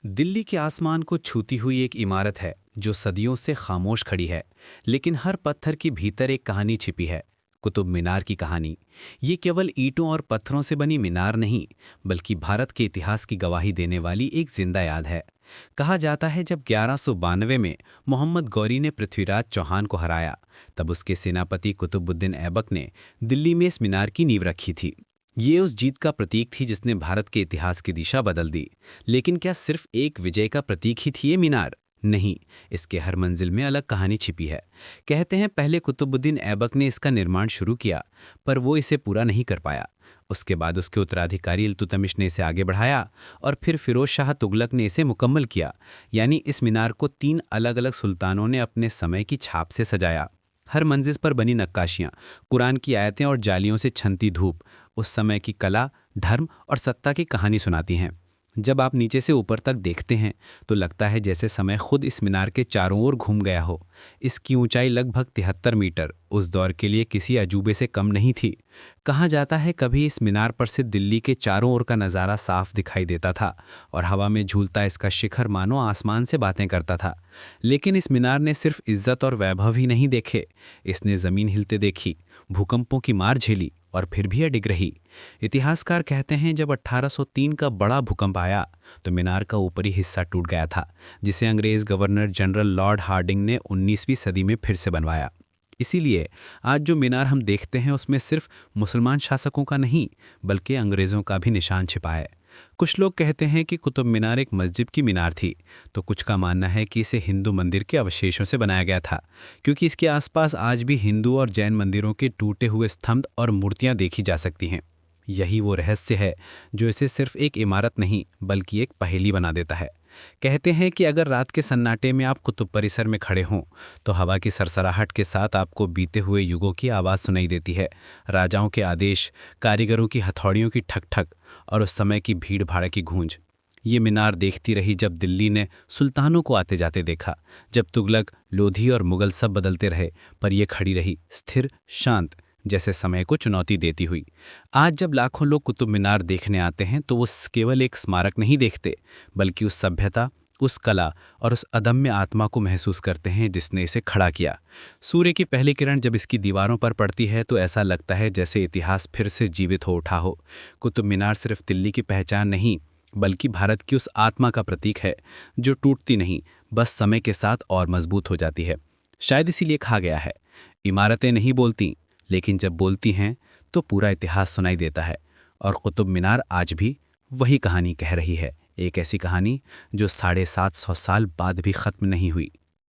दिल्ली के आसमान को छूती हुई एक इमारत है जो सदियों से खामोश खड़ी है। लेकिन हर पत्थर के भीतर एक कहानी छिपी है। कुतुब मीनार की कहानी। ये केवल ईंटों और पत्थरों से बनी मीनार नहीं, बल्कि भारत के इतिहास की गवाही देने वाली एक जिंदा याद है। कहा जाता है जब 1192 में मोहम्मद गौरी ने पृथ्वीराज चौहान को हराया, तब उसके सेनापति कुतुबुद्दीन ऐबक ने दिल्ली में इस मीनार की नींव रखी थी। ये उस जीत का प्रतीक थी जिसने भारत के इतिहास की दिशा बदल दी। लेकिन क्या सिर्फ एक विजय का प्रतीक ही थी ये मीनार? नहीं, इसके हर मंजिल में अलग कहानी छिपी है। कहते हैं पहले कुतुबुद्दीन ऐबक ने इसका निर्माण शुरू किया, पर वो इसे पूरा नहीं कर पाया। उसके बाद उसके उत्तराधिकारी इल्तुतमिश ने इसे आगे बढ़ाया और फिर फिरोज शाह तुगलक ने इसे मुकम्मल किया। यानी इस मीनार को 3 अलग अलग सुल्तानों ने अपने समय की छाप से सजाया। हर मंजिल पर बनी नक्काशियाँ, कुरान की आयतें और जालियों से छनती धूप उस समय की कला, धर्म और सत्ता की कहानी सुनाती हैं। जब आप नीचे से ऊपर तक देखते हैं तो लगता है जैसे समय खुद इस मीनार के चारों ओर घूम गया हो। इसकी ऊंचाई लगभग 73 मीटर उस दौर के लिए किसी अजूबे से कम नहीं थी। कहा जाता है कभी इस मीनार पर से दिल्ली के चारों ओर का नज़ारा साफ दिखाई देता था और हवा में झूलता इसका शिखर मानो आसमान से बातें करता था। लेकिन इस मीनार ने सिर्फ इज्जत और वैभव ही नहीं देखे, इसने ज़मीन हिलते देखी, भूकंपों की मार झेली और फिर भी अडिग रही। इतिहासकार कहते हैं जब 1803 का बड़ा भूकंप आया तो मीनार का ऊपरी हिस्सा टूट गया था, जिसे अंग्रेज गवर्नर जनरल लॉर्ड हार्डिंग ने 19वीं सदी में फिर से बनवाया। इसीलिए आज जो मीनार हम देखते हैं उसमें सिर्फ मुसलमान शासकों का नहीं, बल्कि अंग्रेज़ों का भी निशान छिपा है। कुछ लोग कहते हैं कि कुतुब मीनार एक मस्जिद की मीनार थी, तो कुछ का मानना है कि इसे हिंदू मंदिर के अवशेषों से बनाया गया था, क्योंकि इसके आसपास आज भी हिंदू और जैन मंदिरों के टूटे हुए स्तंभ और मूर्तियां देखी जा सकती हैं। यही वो रहस्य है जो इसे सिर्फ एक इमारत नहीं बल्कि एक पहेली बना देता है। कहते हैं कि अगर रात के सन्नाटे में आप कुतुब परिसर में खड़े हों तो हवा की सरसराहट के साथ आपको बीते हुए युगों की आवाज़ सुनाई देती है। राजाओं के आदेश, कारीगरों की हथौड़ियों की ठक ठक और उस समय की भीड़ भाड़ की गूंज। ये मीनार देखती रही जब दिल्ली ने सुल्तानों को आते जाते देखा, जब तुगलक, लोधी और मुगल सब बदलते रहे, पर यह खड़ी रही स्थिर, शांत, जैसे समय को चुनौती देती हुई। आज जब लाखों लोग कुतुब मीनार देखने आते हैं तो वो केवल एक स्मारक नहीं देखते, बल्कि उस सभ्यता, उस कला और उस अदम्य आत्मा को महसूस करते हैं जिसने इसे खड़ा किया। सूर्य की पहली किरण जब इसकी दीवारों पर पड़ती है तो ऐसा लगता है जैसे इतिहास फिर से जीवित हो उठा हो। कुतुब मीनार सिर्फ दिल्ली की पहचान नहीं, बल्कि भारत की उस आत्मा का प्रतीक है जो टूटती नहीं, बस समय के साथ और मजबूत हो जाती है। शायद इसीलिए कहा गया है, इमारतें नहीं बोलती, लेकिन जब बोलती हैं तो पूरा इतिहास सुनाई देता है। और कुतुब मीनार आज भी वही कहानी कह रही है, एक ऐसी कहानी जो 750 साल बाद भी ख़त्म नहीं हुई।